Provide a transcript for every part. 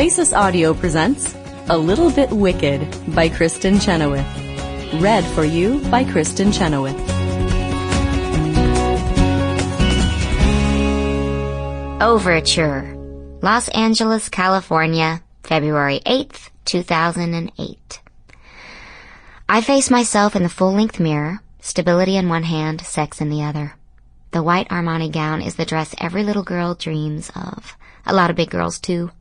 Oasis Audio presents A Little Bit Wicked by Kristin Chenoweth. Read for you by Kristin Chenoweth. Overture. Los Angeles, California, February 8th, 2008. I face myself in the full-length mirror, stability in one hand, sex in the other. The white Armani gown is the dress every little girl dreams of. A lot of big girls, too.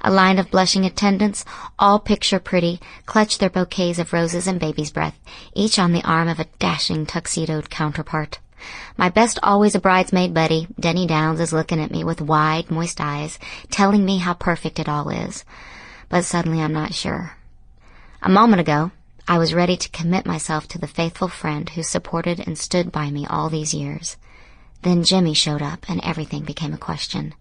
A line of blushing attendants, all picture pretty, clutch their bouquets of roses and baby's breath, each on the arm of a dashing tuxedoed counterpart. My best always a bridesmaid buddy, Denny Downs, is looking at me with wide, moist eyes, telling me how perfect it all is. But suddenly I'm not sure. A moment ago, I was ready to commit myself to the faithful friend who supported and stood by me all these years. Then Jimmy showed up, and everything became a question.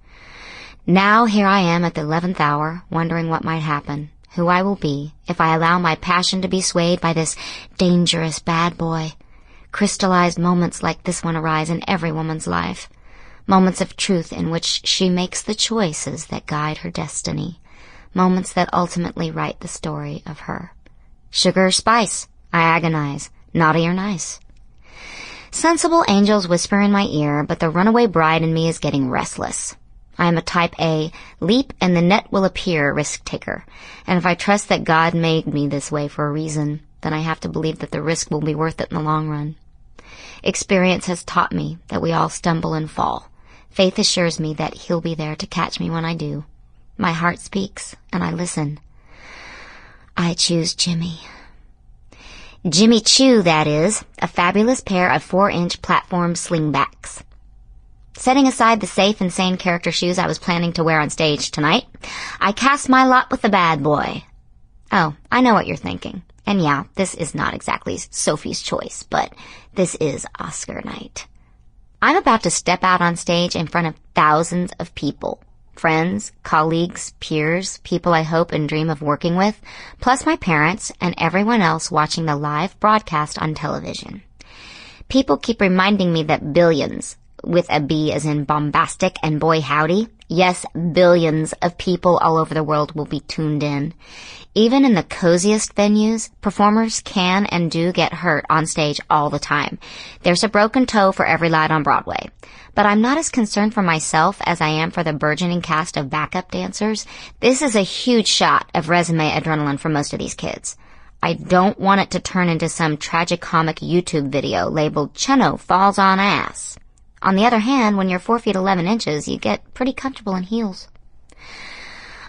Now here I am at the 11th hour, wondering what might happen, who I will be, if I allow my passion to be swayed by this dangerous bad boy. Crystallized moments like this one arise in every woman's life. Moments of truth in which she makes the choices that guide her destiny. Moments that ultimately write the story of her. Sugar or spice? I agonize. Naughty or nice? Sensible angels whisper in my ear, but the runaway bride in me is getting restless. I am a type A, leap and the net will appear risk taker. And if I trust that God made me this way for a reason, then I have to believe that the risk will be worth it in the long run. Experience has taught me that we all stumble and fall. Faith assures me that He'll be there to catch me when I do. My heart speaks, and I listen. I choose Jimmy. Jimmy Choo, that is, a fabulous pair of 4-inch platform slingbacks. Setting aside the safe and sane character shoes I was planning to wear on stage tonight, I cast my lot with the bad boy. Oh, I know what you're thinking. And yeah, this is not exactly Sophie's choice, but this is Oscar night. I'm about to step out on stage in front of thousands of people. Friends, colleagues, peers, people I hope and dream of working with, plus my parents and everyone else watching the live broadcast on television. People keep reminding me that billions, with a B as in bombastic and boy howdy, yes, billions of people all over the world will be tuned in. Even in the coziest venues, performers can and do get hurt on stage all the time. There's a broken toe for every light on Broadway. But I'm not as concerned for myself as I am for the burgeoning cast of backup dancers. This is a huge shot of resume adrenaline for most of these kids. I don't want it to turn into some tragicomic YouTube video labeled Cheno Falls on Ass. On the other hand, when you're 4 feet 11 inches, you get pretty comfortable in heels.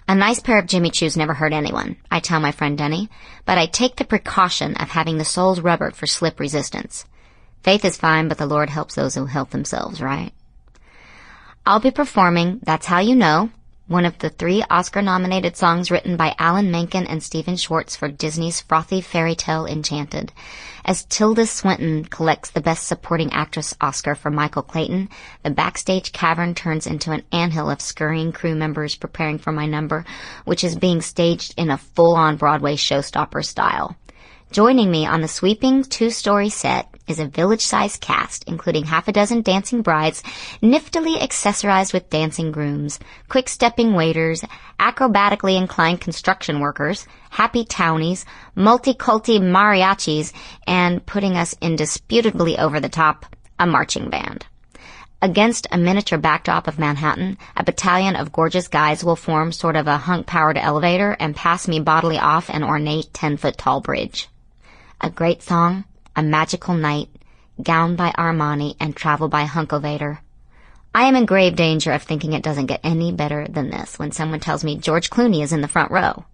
A nice pair of Jimmy Choos never hurt anyone, I tell my friend Denny, but I take the precaution of having the soles rubbered for slip resistance. Faith is fine, but the Lord helps those who help themselves, right? I'll be performing That's How You Know, one of the 3 Oscar-nominated songs written by Alan Menken and Stephen Schwartz for Disney's frothy fairy tale Enchanted. As Tilda Swinton collects the Best Supporting Actress Oscar for Michael Clayton, the backstage cavern turns into an anthill of scurrying crew members preparing for my number, which is being staged in a full-on Broadway showstopper style. Joining me on the sweeping 2-story set is a village-sized cast, including half a dozen dancing brides, niftily accessorized with dancing grooms, quick-stepping waiters, acrobatically inclined construction workers, happy townies, multi-culti mariachis, and, putting us indisputably over the top, a marching band. Against a miniature backdrop of Manhattan, a battalion of gorgeous guys will form sort of a hunk-powered elevator and pass me bodily off an ornate 10-foot-tall bridge. A great song, a magical night, gowned by Armani and travel by Hunkovator. I am in grave danger of thinking it doesn't get any better than this when someone tells me George Clooney is in the front row.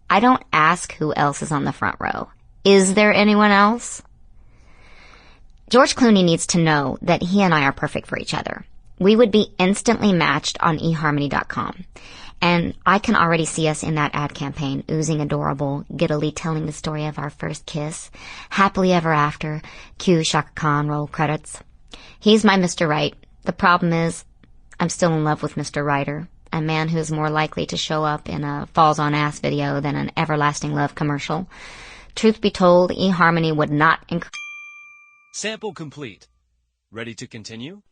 I don't ask who else is on the front row. Is there anyone else? George Clooney needs to know that he and I are perfect for each other. We would be instantly matched on eharmony.com. And I can already see us in that ad campaign, oozing adorable, giddily telling the story of our first kiss. Happily ever after. Cue Shaka Khan, roll credits. He's my Mr. Right. The problem is, I'm still in love with Mr. Ryder, a man who's more likely to show up in a Falls on Ass video than an Everlasting Love commercial. Truth be told, eHarmony would not Sample complete. Ready to continue?